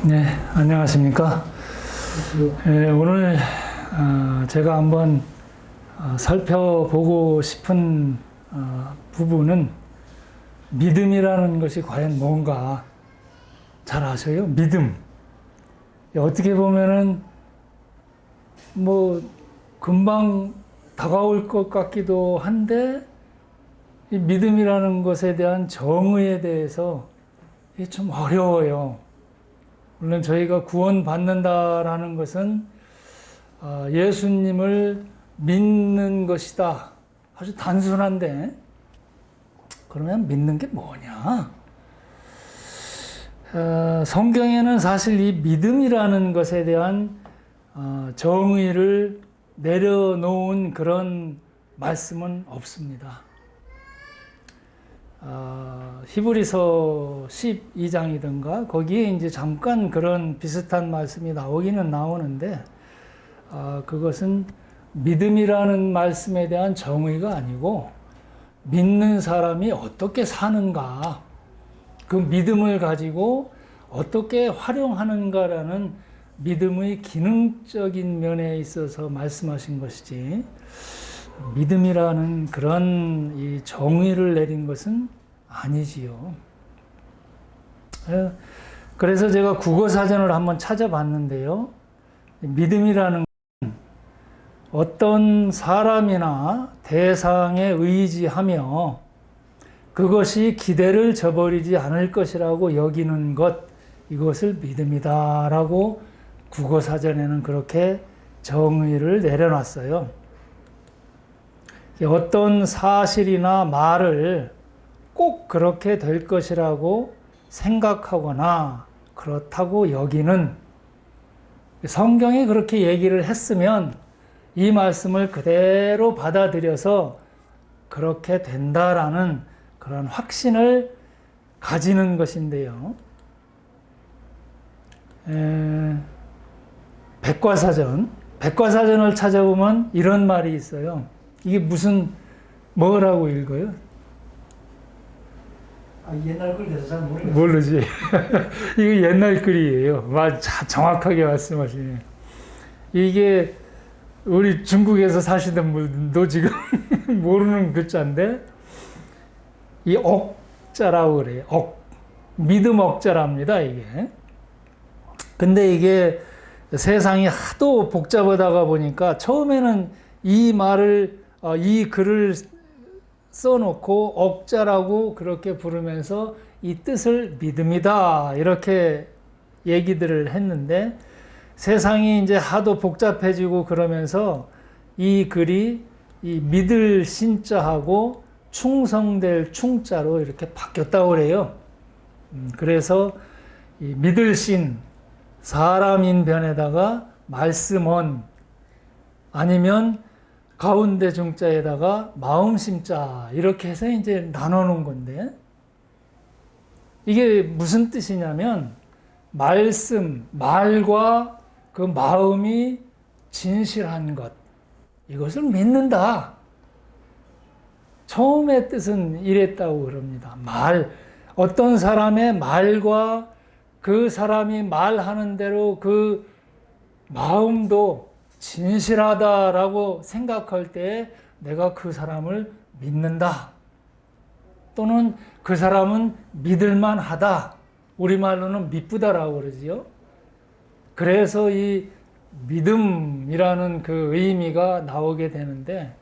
네, 안녕하십니까. 오늘 제가 한번 살펴보고 싶은 부분은 믿음이라는 것이 과연 뭔가 잘 아셔요? 믿음. 어떻게 보면은 뭐 금방 다가올 것 같기도 한데 이 믿음이라는 것에 대한 정의에 대해서 좀 어려워요. 물론 저희가 구원받는다라는 것은 예수님을 믿는 것이다. 아주 단순한데 그러면 믿는 게 뭐냐? 성경에는 사실 이 믿음이라는 것에 대한 정의를 내려놓은 그런 말씀은 없습니다. 히브리서 12장이든가 거기에 이제 잠깐 그런 비슷한 말씀이 나오기는 나오는데 그것은 믿음이라는 말씀에 대한 정의가 아니고 믿는 사람이 어떻게 사는가, 그 믿음을 가지고 어떻게 활용하는가라는 믿음의 기능적인 면에 있어서 말씀하신 것이지, 믿음이라는 그런 이 정의를 내린 것은 아니지요. 그래서 제가 국어사전을 한번 찾아봤는데요. 믿음이라는 것은 어떤 사람이나 대상에 의지하며 그것이 기대를 저버리지 않을 것이라고 여기는 것, 이것을 믿음이다라고 국어사전에는 그렇게 정의를 내려놨어요. 어떤 사실이나 말을 꼭 그렇게 될 것이라고 생각하거나 그렇다고 여기는, 성경이 그렇게 얘기를 했으면 이 말씀을 그대로 받아들여서 그렇게 된다라는 그런 확신을 가지는 것인데요. 백과사전을 찾아보면 이런 말이 있어요. 이게 뭐라고 읽어요? 옛날 글에서 잘 모르겠어요. 모르지. 이거 옛날 글이에요. 정확하게 말씀하시네요. 이게 우리 중국에서 사시던 분도 지금 모르는 글자인데, 이 억자라고 그래요. 믿음 억자랍니다, 이게. 근데 이게 세상이 하도 복잡하다가 보니까 처음에는 이 글을 써놓고 억자라고 그렇게 부르면서 이 뜻을 믿음이다 이렇게 얘기들을 했는데, 세상이 이제 하도 복잡해지고 그러면서 이 글이 이 믿을 신자하고 충성될 충자로 이렇게 바뀌었다고 그래요. 그래서 이 믿을 신, 사람인 변에다가 말씀원, 아니면 가운데 중자에다가 마음심자, 이렇게 해서 이제 나눠놓은 건데, 이게 무슨 뜻이냐면 말과 그 마음이 진실한 것, 이것을 믿는다. 처음의 뜻은 이랬다고 그럽니다. 어떤 사람의 말과 그 사람이 말하는 대로 그 마음도 진실하다라고 생각할 때 내가 그 사람을 믿는다. 또는 그 사람은 믿을만하다. 우리말로는 믿부다라고 그러지요. 그래서 이 믿음이라는 그 의미가 나오게 되는데,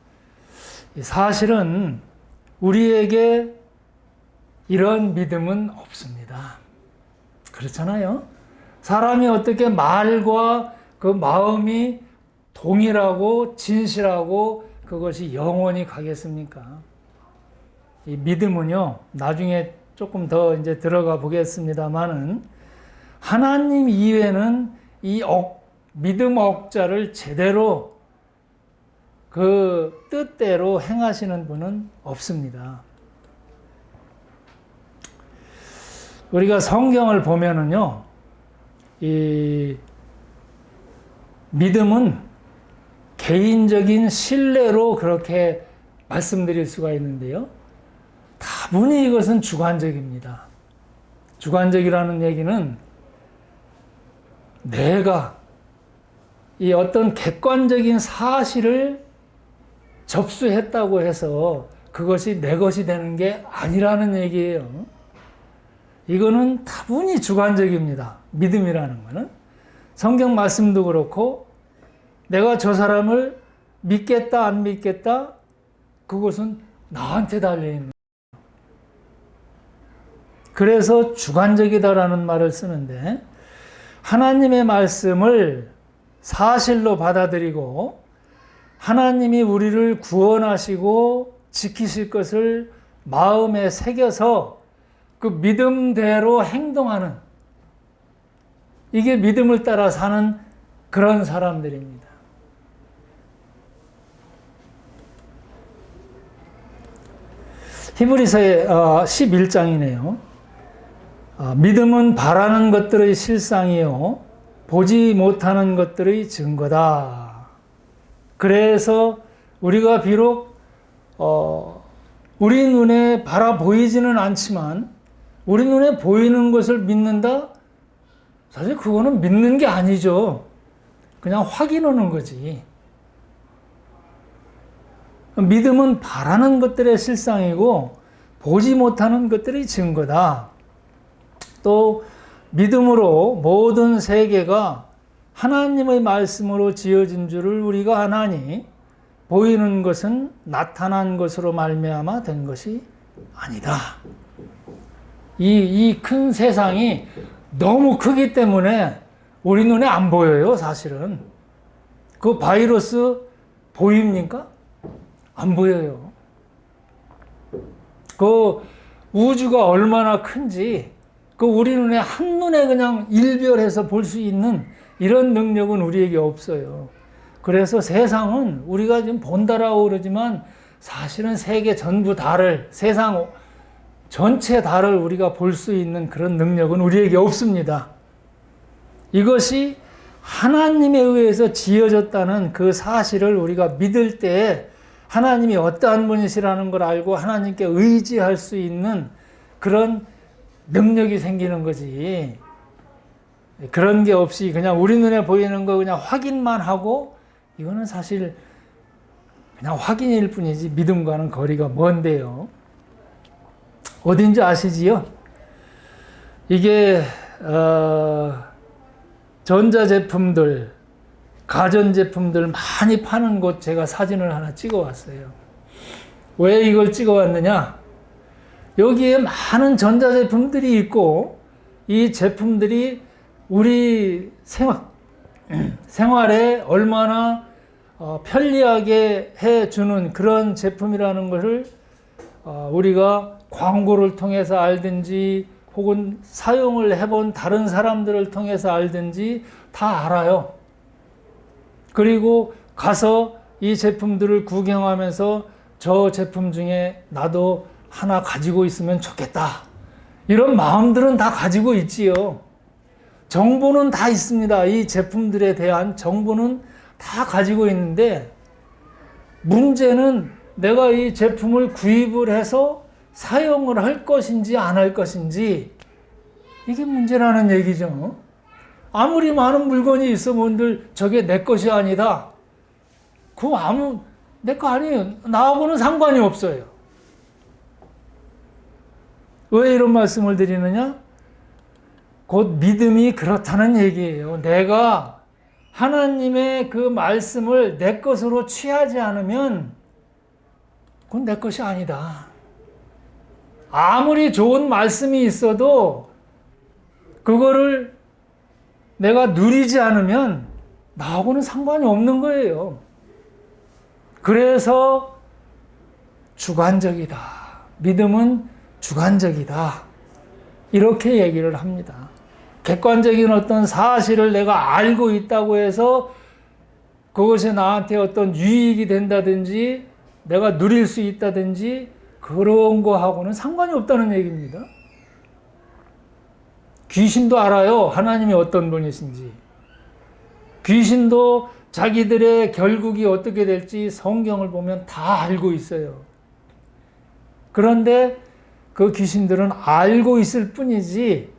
사실은 우리에게 이런 믿음은 없습니다. 그렇잖아요. 사람이 어떻게 말과 그 마음이 동일하고 진실하고 그것이 영원히 가겠습니까? 이 믿음은요, 나중에 조금 더 이제 들어가 보겠습니다만은, 하나님 이외에는 이 믿음 억자를 제대로 그 뜻대로 행하시는 분은 없습니다. 우리가 성경을 보면은요, 이 믿음은 개인적인 신뢰로 그렇게 말씀드릴 수가 있는데요, 다분히 이것은 주관적입니다. 주관적이라는 얘기는 내가 이 어떤 객관적인 사실을 접수했다고 해서 그것이 내 것이 되는 게 아니라는 얘기예요. 이거는 다분히 주관적입니다. 믿음이라는 거는. 성경 말씀도 그렇고 내가 저 사람을 믿겠다 안 믿겠다 그것은 나한테 달려있는 거예요. 그래서 주관적이다라는 말을 쓰는데 하나님의 말씀을 사실로 받아들이고 하나님이 우리를 구원하시고 지키실 것을 마음에 새겨서 그 믿음대로 행동하는 이게 믿음을 따라 사는 그런 사람들입니다. 히브리서의 11장이네요. 믿음은 바라는 것들의 실상이요 보지 못하는 것들의 증거다. 그래서 우리가 비록 우리 눈에 바라 보이지는 않지만 우리 눈에 보이는 것을 믿는다? 사실 그거는 믿는 게 아니죠. 그냥 확인하는 거지. 믿음은 바라는 것들의 실상이고 보지 못하는 것들의 증거다. 또 믿음으로 모든 세계가 하나님의 말씀으로 지어진 줄을 우리가 아나니 보이는 것은 나타난 것으로 말미암아 된 것이 아니다. 이 큰 세상이 너무 크기 때문에 우리 눈에 안 보여요, 사실은. 그 바이러스 보입니까? 안 보여요. 그 우주가 얼마나 큰지 그 우리 눈에 한눈에 그냥 일별해서 볼 수 있는 이런 능력은 우리에게 없어요. 그래서 세상은 우리가 지금 본다라고 그러지만 사실은 세계 전부 다를 세상 전체 다를 우리가 볼 수 있는 그런 능력은 우리에게 없습니다. 이것이 하나님에 의해서 지어졌다는 그 사실을 우리가 믿을 때 하나님이 어떠한 분이시라는 걸 알고 하나님께 의지할 수 있는 그런 능력이 생기는 거지. 그런 게 없이 그냥 우리 눈에 보이는 거 그냥 확인만 하고 이거는 사실 그냥 확인일 뿐이지 믿음과는 거리가 먼데요. 어딘지 아시지요? 이게 전자제품들, 가전제품들 많이 파는 곳 제가 사진을 하나 찍어왔어요. 왜 이걸 찍어왔느냐? 여기에 많은 전자제품들이 있고 이 제품들이 우리 생활에 얼마나 편리하게 해주는 그런 제품이라는 것을 우리가 광고를 통해서 알든지 혹은 사용을 해본 다른 사람들을 통해서 알든지 다 알아요. 그리고 가서 이 제품들을 구경하면서 저 제품 중에 나도 하나 가지고 있으면 좋겠다. 이런 마음들은 다 가지고 있지요. 정보는 다 있습니다. 이 제품들에 대한 정보는 다 가지고 있는데 문제는 내가 이 제품을 구입을 해서 사용을 할 것인지 안 할 것인지 이게 문제라는 얘기죠. 아무리 많은 물건이 있어 뭔들 저게 내 것이 아니다. 그거 내 거 아니에요. 나하고는 상관이 없어요. 왜 이런 말씀을 드리느냐? 곧 믿음이 그렇다는 얘기예요. 내가 하나님의 그 말씀을 내 것으로 취하지 않으면 그건 내 것이 아니다. 아무리 좋은 말씀이 있어도 그거를 내가 누리지 않으면 나하고는 상관이 없는 거예요. 그래서 주관적이다. 믿음은 주관적이다. 이렇게 얘기를 합니다. 객관적인 어떤 사실을 내가 알고 있다고 해서 그것이 나한테 어떤 유익이 된다든지 내가 누릴 수 있다든지 그런 거하고는 상관이 없다는 얘기입니다. 귀신도 알아요. 하나님이 어떤 분이신지. 귀신도 자기들의 결국이 어떻게 될지 성경을 보면 다 알고 있어요. 그런데 그 귀신들은 알고 있을 뿐이지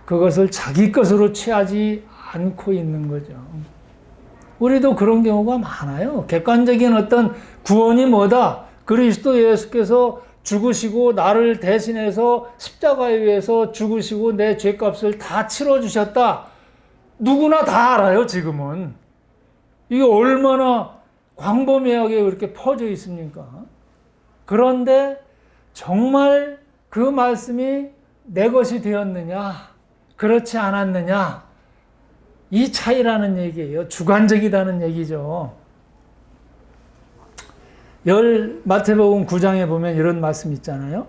그것을 자기 것으로 취하지 않고 있는 거죠. 우리도 그런 경우가 많아요. 객관적인 어떤 구원이 뭐다? 그리스도 예수께서 죽으시고 나를 대신해서 십자가에 위해서 죽으시고 내 죄값을 다 치러주셨다. 누구나 다 알아요, 지금은. 이게 얼마나 광범위하게 그렇게 퍼져 있습니까? 그런데 정말 그 말씀이 내 것이 되었느냐, 그렇지 않았느냐, 이 차이라는 얘기예요. 주관적이라는 얘기죠. 마태복음 9장에 보면 이런 말씀 있잖아요.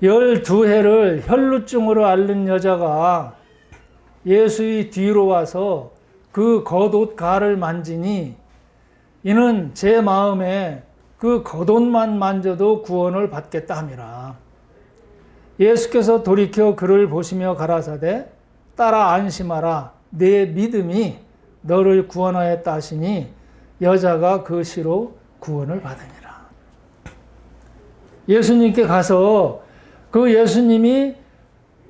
12해를 혈루증으로 앓는 여자가 예수의 뒤로 와서 그 겉옷 가를 만지니 이는 제 마음에 그 겉옷만 만져도 구원을 받겠다 함이라. 예수께서 돌이켜 그를 보시며 가라사대 따라 안심하라. 내 믿음이 너를 구원하였다 하시니 여자가 그 시로 구원을 받으니라. 예수님께 가서 그 예수님이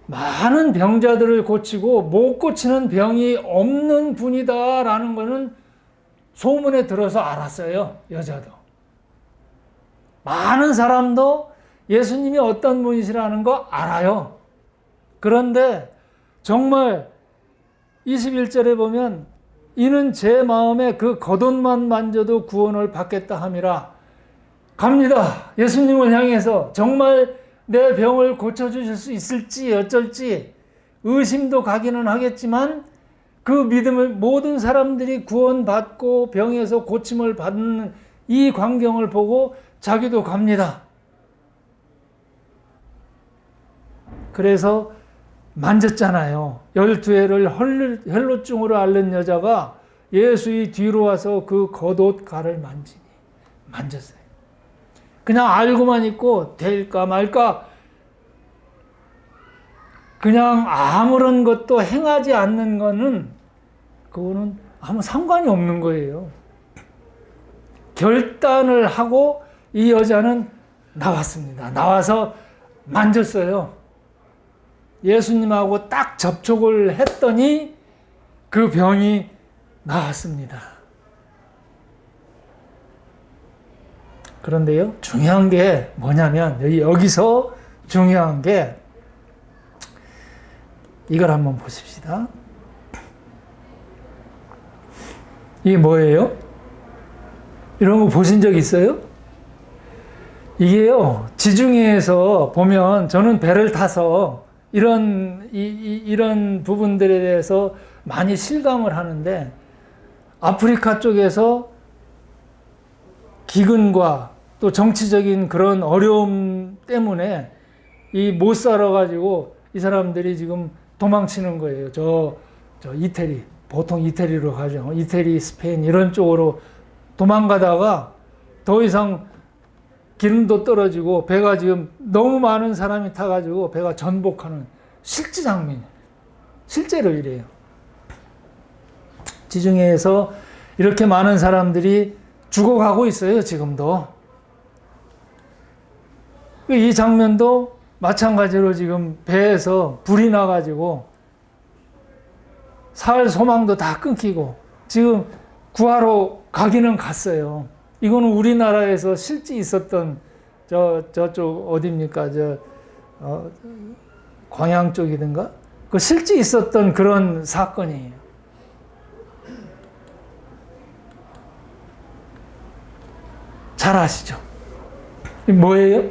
많은 병자들을 고치고 못 고치는 병이 없는 분이다라는 것은 소문에 들어서 알았어요. 여자도. 많은 사람도 예수님이 어떤 분이시라는 거 알아요. 그런데 정말 21절에 보면 이는 제 마음에 그 겉옷만 만져도 구원을 받겠다 함이라. 갑니다. 예수님을 향해서 정말 내 병을 고쳐주실 수 있을지 어쩔지 의심도 가기는 하겠지만 그 믿음을 모든 사람들이 구원받고 병에서 고침을 받는 이 광경을 보고 자기도 갑니다. 그래서 만졌잖아요. 12해를 혈루증으로 앓는 여자가 예수의 뒤로 와서 그 겉옷 가를 만졌어요. 그냥 알고만 있고 될까 말까 그냥 아무런 것도 행하지 않는 거는 그거는 아무 상관이 없는 거예요. 결단을 하고 이 여자는 나왔습니다. 나와서 만졌어요. 예수님하고 딱 접촉을 했더니 그 병이 나았습니다. 그런데요, 중요한 게 뭐냐면 여기서 중요한 게 이걸 한번 보십시다. 이게 뭐예요? 이런 거 보신 적 있어요? 이게요, 지중해에서 보면 저는 배를 타서 이런 부분들에 대해서 많이 실감을 하는데 아프리카 쪽에서 기근과 또 정치적인 그런 어려움 때문에 못 살아가지고 이 사람들이 지금 도망치는 거예요. 저 이태리, 보통 이태리로 가죠. 이태리, 스페인 이런 쪽으로 도망가다가 더 이상 기름도 떨어지고 배가 지금 너무 많은 사람이 타가지고 배가 전복하는 실제 장면이에요. 실제로 이래요. 지중해에서 이렇게 많은 사람들이 죽어가고 있어요. 지금도. 이 장면도 마찬가지로 지금 배에서 불이 나가지고 살 소망도 다 끊기고 지금 구하러 가기는 갔어요. 이거는 우리나라에서 실제 있었던 저쪽 어디입니까? 광양 쪽이든가? 그 실제 있었던 그런 사건이에요. 잘 아시죠? 뭐예요?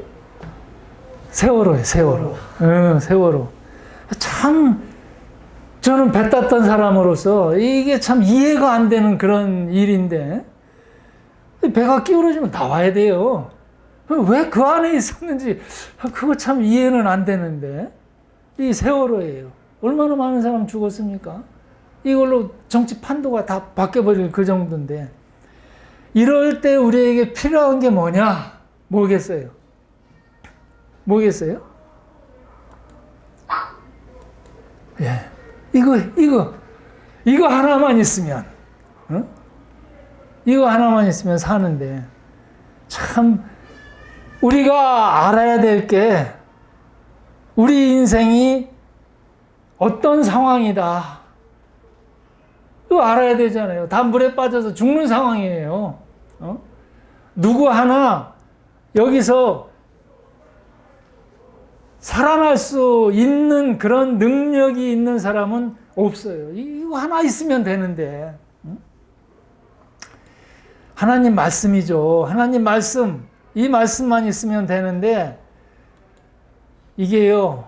세월호예요, 세월호. 세월호. 참, 저는 배 탔던 사람으로서 이게 참 이해가 안 되는 그런 일인데, 배가 끼우러지면 나와야 돼요. 왜 그 안에 있었는지, 그거 참 이해는 안 되는데, 이 세월호예요. 얼마나 많은 사람 죽었습니까? 이걸로 정치 판도가 다 바뀌어버릴 그 정도인데, 이럴 때 우리에게 필요한 게 뭐냐? 뭐겠어요? 뭐겠어요? 예. 이거 하나만 있으면, 어? 이거 하나만 있으면 사는데, 참, 우리가 알아야 될 게, 우리 인생이 어떤 상황이다. 이거 알아야 되잖아요. 다 물에 빠져서 죽는 상황이에요. 누구 하나 여기서 살아날 수 있는 그런 능력이 있는 사람은 없어요. 이거 하나 있으면 되는데. 하나님 말씀이죠. 하나님 말씀. 이 말씀만 있으면 되는데 이게요.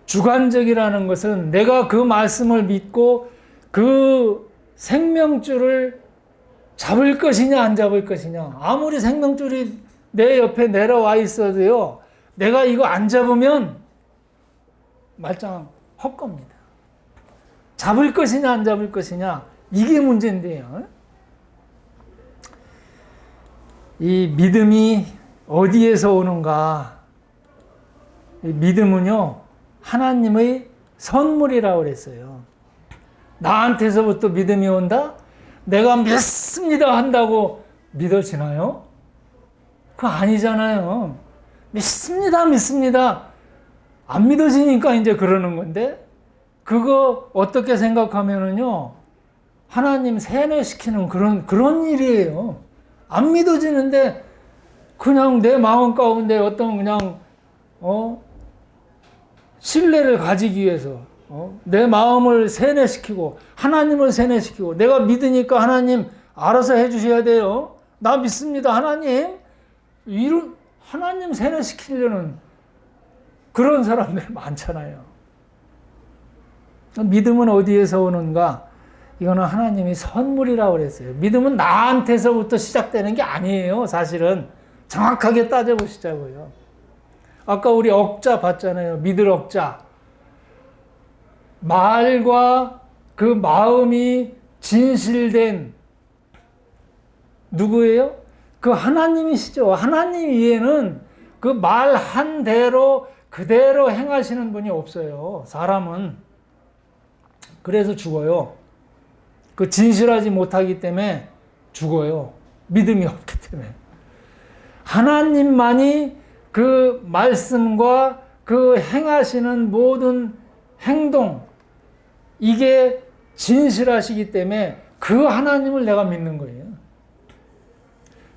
주관적이라는 것은 내가 그 말씀을 믿고 그 생명줄을 잡을 것이냐 안 잡을 것이냐. 아무리 생명줄이 내 옆에 내려와 있어도요. 내가 이거 안 잡으면 말짱 헛겁니다. 잡을 것이냐 안 잡을 것이냐. 이게 문제인데요. 이 믿음이 어디에서 오는가? 이 믿음은요. 하나님의 선물이라고 그랬어요. 나한테서부터 믿음이 온다? 내가 믿습니다 한다고 믿어지나요? 그거 아니잖아요. 믿습니다. 안 믿어지니까 이제 그러는 건데, 그거 어떻게 생각하면은요, 하나님 세뇌시키는 그런 일이에요. 안 믿어지는데, 그냥 내 마음 가운데 어떤 그냥, 신뢰를 가지기 위해서, 내 마음을 세뇌시키고, 하나님을 세뇌시키고, 내가 믿으니까 하나님 알아서 해주셔야 돼요. 나 믿습니다, 하나님. 하나님 세뇌시키려는 그런 사람들 많잖아요. 믿음은 어디에서 오는가? 이거는 하나님이 선물이라고 그랬어요. 믿음은 나한테서부터 시작되는 게 아니에요. 사실은 정확하게 따져보시자고요. 아까 우리 억자 봤잖아요. 믿을 억자. 말과 그 마음이 진실된 누구예요? 그 하나님이시죠. 하나님 위에는 그 말한 대로 그대로 행하시는 분이 없어요. 사람은. 그래서 죽어요. 그 진실하지 못하기 때문에 죽어요. 믿음이 없기 때문에. 하나님만이 그 말씀과 그 행하시는 모든 행동, 이게 진실하시기 때문에 그 하나님을 내가 믿는 거예요.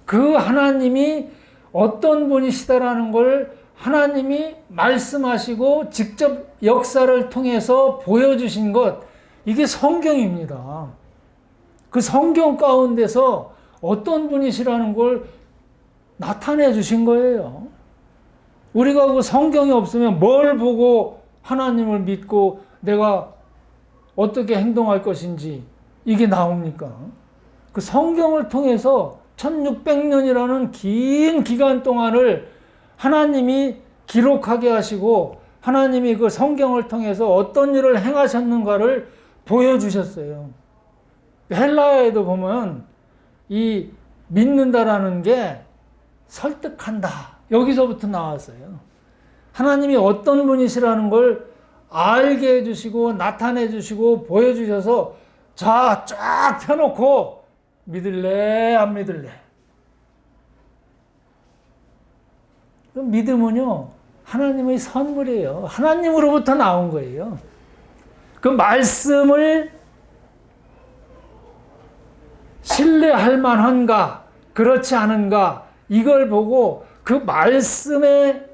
그 하나님이 어떤 분이시다라는 걸 하나님이 말씀하시고 직접 역사를 통해서 보여주신 것, 이게 성경입니다. 그 성경 가운데서 어떤 분이시라는 걸 나타내 주신 거예요. 우리가 그 성경이 없으면 뭘 보고 하나님을 믿고 내가 어떻게 행동할 것인지 이게 나옵니까? 그 성경을 통해서 1600년이라는 긴 기간 동안을 하나님이 기록하게 하시고 하나님이 그 성경을 통해서 어떤 일을 행하셨는가를 보여주셨어요. 헬라어에도 보면 이 믿는다라는 게 설득한다. 여기서부터 나왔어요. 하나님이 어떤 분이시라는 걸 알게 해주시고 나타내 주시고 보여주셔서 자, 쫙 펴놓고 믿을래 안 믿을래. 믿음은요 하나님의 선물이에요. 하나님으로부터 나온 거예요. 그 말씀을 신뢰할 만한가 그렇지 않은가 이걸 보고 그 말씀에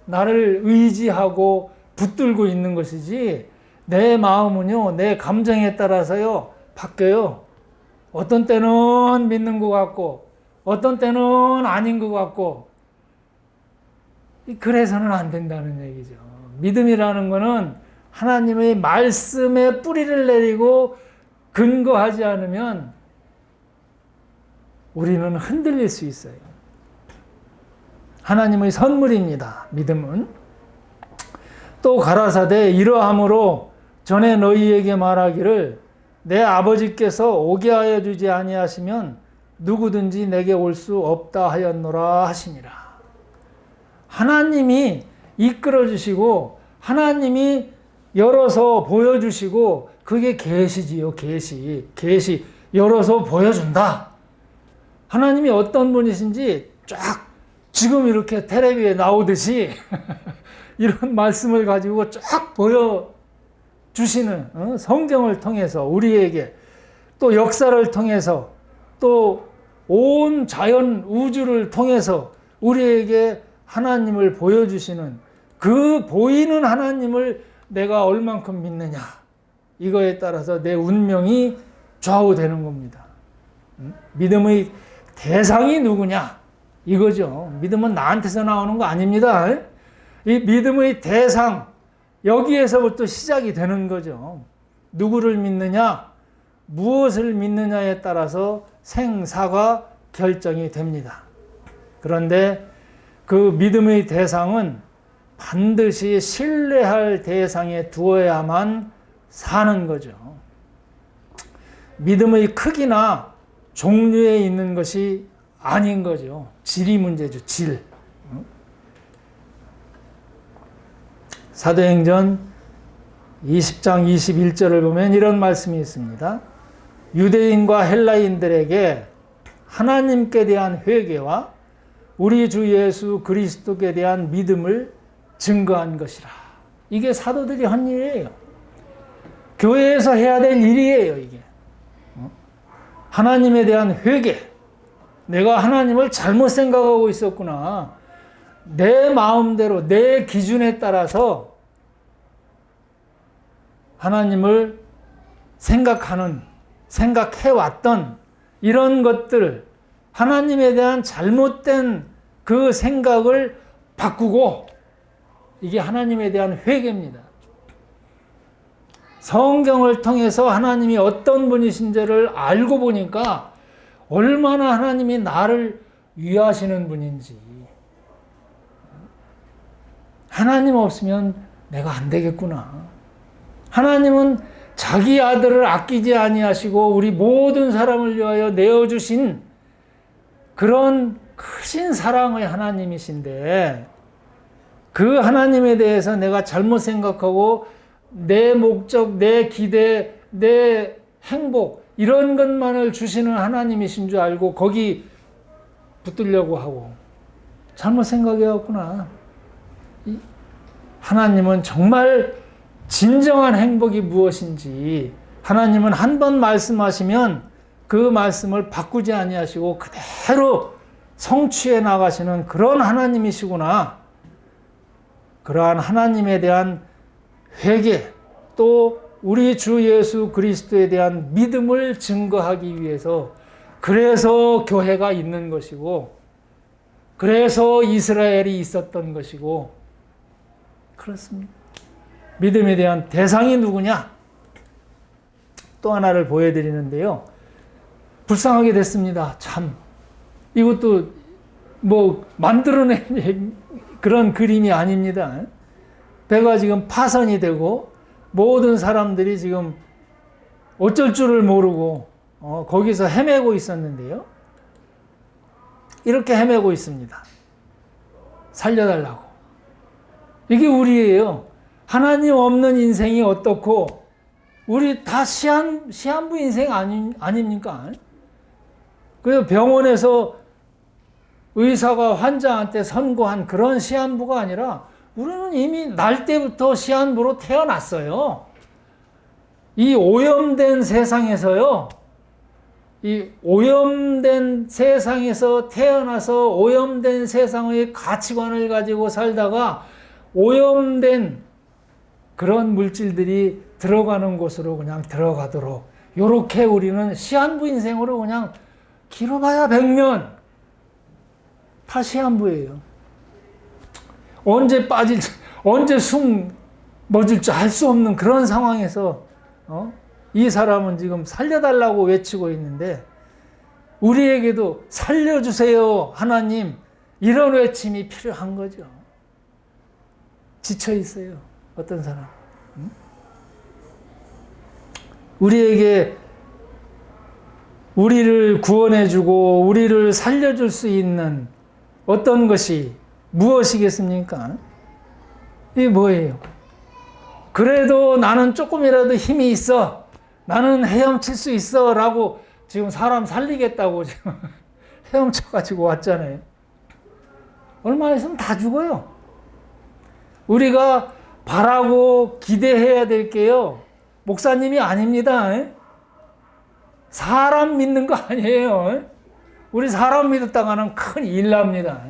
나를 의지하고 붙들고 있는 것이지, 내 마음은요 내 감정에 따라서요 바뀌어요. 어떤 때는 믿는 것 같고 어떤 때는 아닌 것 같고, 그래서는 안 된다는 얘기죠. 믿음이라는 거는 하나님의 말씀에 뿌리를 내리고 근거하지 않으면 우리는 흔들릴 수 있어요. 하나님의 선물입니다. 믿음은. 또 가라사대 이러함으로 전에 너희에게 말하기를 내 아버지께서 오게 하여 주지 아니하시면 누구든지 내게 올 수 없다 하였노라 하시니라. 하나님이 이끌어 주시고 하나님이 열어서 보여주시고, 그게 계시지요. 계시 열어서 보여준다. 하나님이 어떤 분이신지 쫙 지금 이렇게 텔레비에 나오듯이 이런 말씀을 가지고 쫙 보여주시는 성경을 통해서 우리에게 또 역사를 통해서 또 온 자연 우주를 통해서 우리에게 하나님을 보여주시는 그 보이는 하나님을 내가 얼만큼 믿느냐, 이거에 따라서 내 운명이 좌우되는 겁니다. 믿음의 대상이 누구냐, 이거죠. 믿음은 나한테서 나오는 거 아닙니다. 이 믿음의 대상, 여기에서부터 시작이 되는 거죠. 누구를 믿느냐, 무엇을 믿느냐에 따라서 생사가 결정이 됩니다. 그런데 그 믿음의 대상은 반드시 신뢰할 대상에 두어야만 사는 거죠. 믿음의 크기나 종류에 있는 것이 아닌 거죠. 질이 문제죠. 질. 사도행전 20장 21절을 보면 이런 말씀이 있습니다. 유대인과 헬라인들에게 하나님께 대한 회개와 우리 주 예수 그리스도께 대한 믿음을 증거한 것이라. 이게 사도들이 한 일이에요. 교회에서 해야 될 일이에요, 이게. 하나님에 대한 회개. 내가 하나님을 잘못 생각하고 있었구나. 내 마음대로, 내 기준에 따라서 하나님을 생각해왔던 이런 것들, 하나님에 대한 잘못된 그 생각을 바꾸고, 이게 하나님에 대한 회개입니다. 성경을 통해서 하나님이 어떤 분이신지를 알고 보니까 얼마나 하나님이 나를 위하시는 분인지. 하나님 없으면 내가 안 되겠구나. 하나님은 자기 아들을 아끼지 아니하시고 우리 모든 사람을 위하여 내어주신 그런 크신 사랑의 하나님이신데, 그 하나님에 대해서 내가 잘못 생각하고 내 목적, 내 기대, 내 행복, 이런 것만을 주시는 하나님이신 줄 알고 거기 붙들려고 하고 잘못 생각해왔구나. 하나님은 정말 진정한 행복이 무엇인지, 하나님은 한 번 말씀하시면 그 말씀을 바꾸지 아니하시고 그대로 성취해 나가시는 그런 하나님이시구나. 그러한 하나님에 대한 회개, 또 우리 주 예수 그리스도에 대한 믿음을 증거하기 위해서, 그래서 교회가 있는 것이고, 그래서 이스라엘이 있었던 것이고, 그렇습니다. 믿음에 대한 대상이 누구냐? 또 하나를 보여드리는데요. 불쌍하게 됐습니다. 참. 이것도 뭐 만들어낸 그런 그림이 아닙니다. 배가 지금 파선이 되고 모든 사람들이 지금 어쩔 줄을 모르고 거기서 헤매고 있었는데요. 이렇게 헤매고 있습니다. 살려달라고. 이게 우리예요. 하나님 없는 인생이 어떻고, 우리 다 시한부 인생 아닙니까? 그래서 병원에서 의사가 환자한테 선고한 그런 시한부가 아니라 우리는 이미 날 때부터 시한부로 태어났어요. 이 오염된 세상에서요, 이 오염된 세상에서 태어나서 오염된 세상의 가치관을 가지고 살다가 오염된 그런 물질들이 들어가는 곳으로 그냥 들어가도록, 요렇게 우리는 시한부 인생으로 그냥 길어봐야 100년 다 시한부예요. 언제 숨 멎을지 알 수 없는 그런 상황에서 이 사람은 지금 살려달라고 외치고 있는데, 우리에게도 살려주세요 하나님, 이런 외침이 필요한 거죠. 지쳐 있어요, 어떤 사람. 우리에게 우리를 구원해주고 우리를 살려줄 수 있는 어떤 것이 무엇이겠습니까? 이게 뭐예요? 그래도 나는 조금이라도 힘이 있어, 나는 헤엄칠 수 있어 라고 지금 사람 살리겠다고 지금 헤엄쳐가지고 왔잖아요. 얼마 있으면 다 죽어요. 우리가 바라고 기대해야 될 게요, 목사님이 아닙니다. 사람 믿는 거 아니에요. 우리 사람 믿었다가는 큰 일 납니다.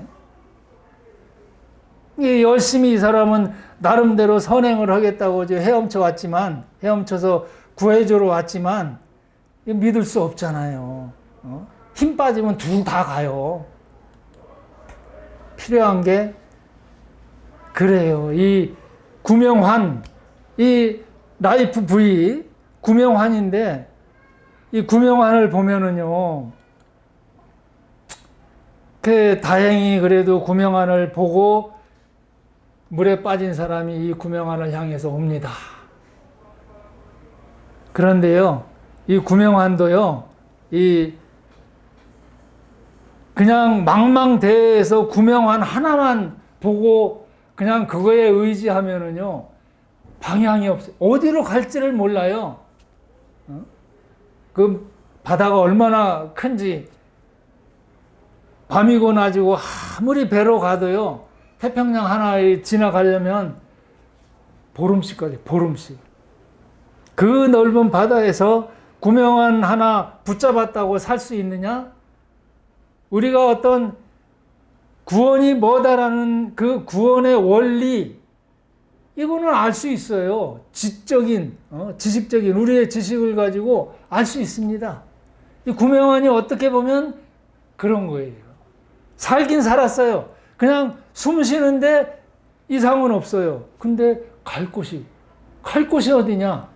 열심히 이 사람은 나름대로 선행을 하겠다고 헤엄쳐 왔지만, 헤엄쳐서 구해주러 왔지만 믿을 수 없잖아요. 힘 빠지면 둘 다 가요. 필요한 게 그래요. 이 구명환, 이 라이프 V 구명환인데, 이 구명환을 보면은요, 다행히 그래도 구명환을 보고 물에 빠진 사람이 이 구명환을 향해서 옵니다. 그런데요, 이 구명환도요, 그냥 망망대해에서 구명환 하나만 보고 그냥 그거에 의지하면은요, 방향이 없어요. 어디로 갈지를 몰라요. 그 바다가 얼마나 큰지, 밤이고 낮이고 아무리 배로 가도요, 태평양 하나에 지나가려면 보름씩 걸려요. 보름씩. 그 넓은 바다에서 구명환 하나 붙잡았다고 살 수 있느냐? 우리가 어떤 구원이 뭐다라는 그 구원의 원리, 이거는 알 수 있어요. 지적인, 지식적인 우리의 지식을 가지고 알 수 있습니다. 이 구명환이 어떻게 보면 그런 거예요. 살긴 살았어요. 그냥 숨 쉬는데 이상은 없어요. 근데 갈 곳이 어디냐?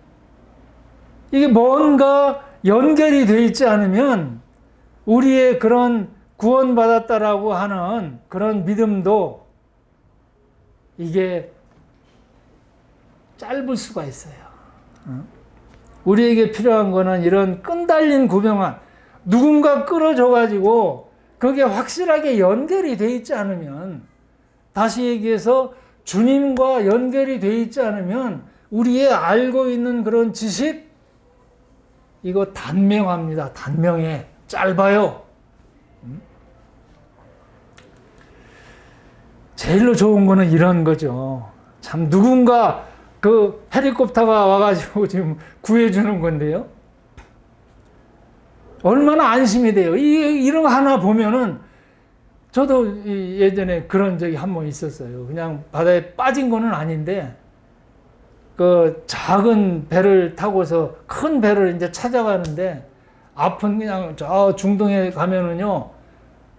이게 뭔가 연결이 되어 있지 않으면 우리의 그런 구원받았다라고 하는 그런 믿음도 이게 짧을 수가 있어요. 우리에게 필요한 거는 이런 끈달린 구명환, 누군가 끌어줘가지고 그게 확실하게 연결이 돼 있지 않으면, 다시 얘기해서 주님과 연결이 돼 있지 않으면 우리의 알고 있는 그런 지식, 이거 단명합니다. 단명해. 짧아요. 제일로 좋은 거는 이런 거죠. 참 누군가 그 헬리콥터가 와가지고 지금 구해주는 건데요. 얼마나 안심이 돼요. 이런 거 하나 보면은, 저도 예전에 그런 적이 한 번 있었어요. 그냥 바다에 빠진 거는 아닌데, 그 작은 배를 타고서 큰 배를 이제 찾아가는데, 앞은 그냥 저 중동에 가면은요,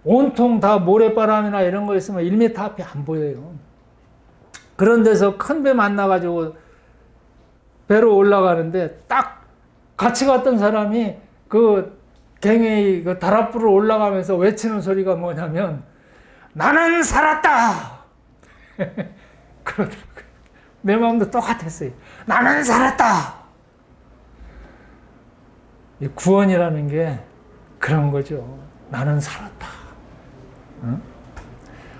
온통 다 모래바람이나 이런 거 있으면 1m 앞이 안 보여요. 그런 데서 큰 배 만나가지고 배로 올라가는데, 딱 같이 갔던 사람이 그 갱의 그 다락부를 올라가면서 외치는 소리가 뭐냐면, 나는 살았다! 그러더라고요. 내 마음도 똑같았어요. 나는 살았다! 이 구원이라는 게 그런 거죠. 나는 살았다. 응?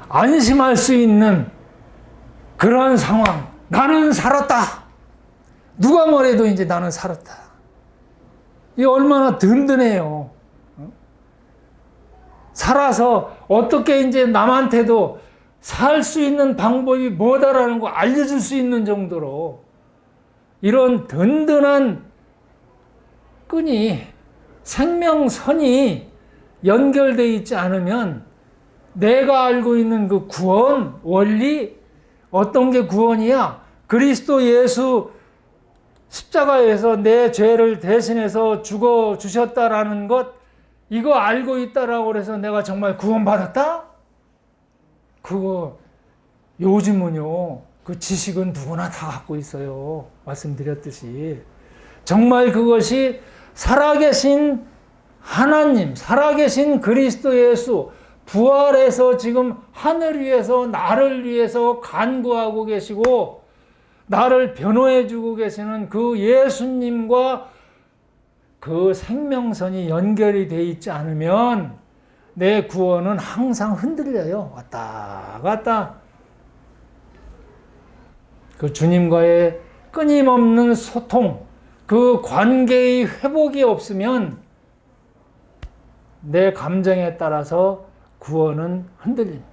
안심할 수 있는 그런 상황. 나는 살았다. 누가 뭐래도 이제 나는 살았다. 이 얼마나 든든해요. 살아서 어떻게 이제 남한테도 살 수 있는 방법이 뭐다라는 거 알려줄 수 있는 정도로 이런 든든한 끈이, 생명선이 연결되어 있지 않으면 내가 알고 있는 그 구원 원리, 어떤 게 구원이야? 그리스도 예수 십자가에서 내 죄를 대신해서 죽어 주셨다라는 것, 이거 알고 있다라고 해서 내가 정말 구원받았다? 그거 요즘은요, 그 지식은 누구나 다 갖고 있어요. 말씀드렸듯이. 정말 그것이 살아계신 하나님, 살아계신 그리스도 예수, 부활해서 지금 하늘 위에서 나를 위해서 간구하고 계시고 나를 변호해 주고 계시는 그 예수님과 그 생명선이 연결이 돼 있지 않으면 내 구원은 항상 흔들려요. 왔다 갔다. 그 주님과의 끊임없는 소통, 그 관계의 회복이 없으면 내 감정에 따라서 구원은 흔들립니다.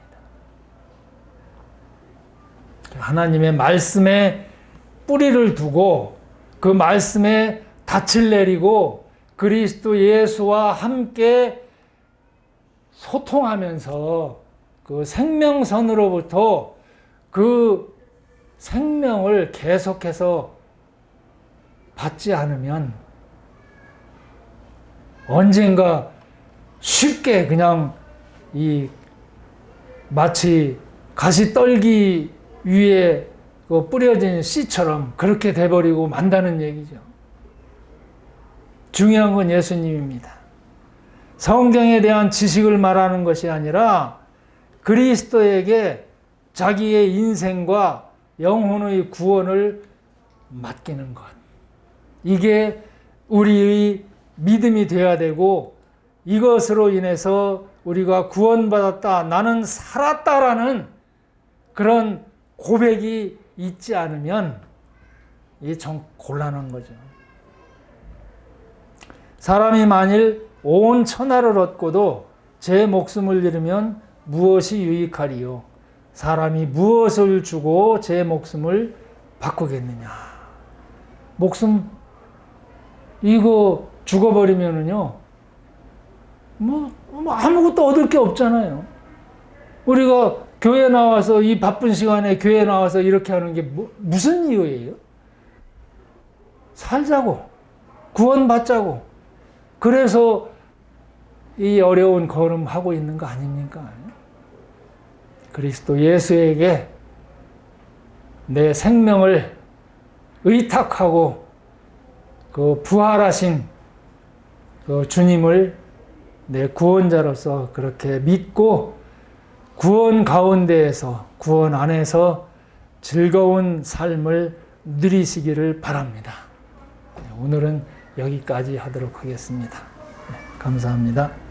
하나님의 말씀에 뿌리를 두고 그 말씀에 닻을 내리고 그리스도 예수와 함께 소통하면서 그 생명선으로부터 그 생명을 계속해서 받지 않으면 언젠가 쉽게 그냥 이 마치 가시떨기 위에 그 뿌려진 씨처럼 그렇게 돼버리고 만다는 얘기죠. 중요한 건 예수님입니다. 성경에 대한 지식을 말하는 것이 아니라 그리스도에게 자기의 인생과 영혼의 구원을 맡기는 것. 이게 우리의 믿음이 되어야 되고 이것으로 인해서 우리가 구원받았다, 나는 살았다라는 그런 고백이 있지 않으면 이게 좀 곤란한 거죠. 사람이 만일 온 천하를 얻고도 제 목숨을 잃으면 무엇이 유익하리요? 사람이 무엇을 주고 제 목숨을 바꾸겠느냐? 목숨 이거 죽어버리면은요, 뭐 아무것도 얻을 게 없잖아요. 우리가 교회 나와서 이 바쁜 시간에 교회 나와서 이렇게 하는 게 무슨 이유예요? 살자고, 구원받자고. 그래서 이 어려운 걸음 하고 있는 거 아닙니까? 그리스도 예수에게 내 생명을 의탁하고 그 부활하신 그 주님을 내 구원자로서 그렇게 믿고 구원 가운데에서, 구원 안에서 즐거운 삶을 누리시기를 바랍니다. 오늘은 여기까지 하도록 하겠습니다. 감사합니다.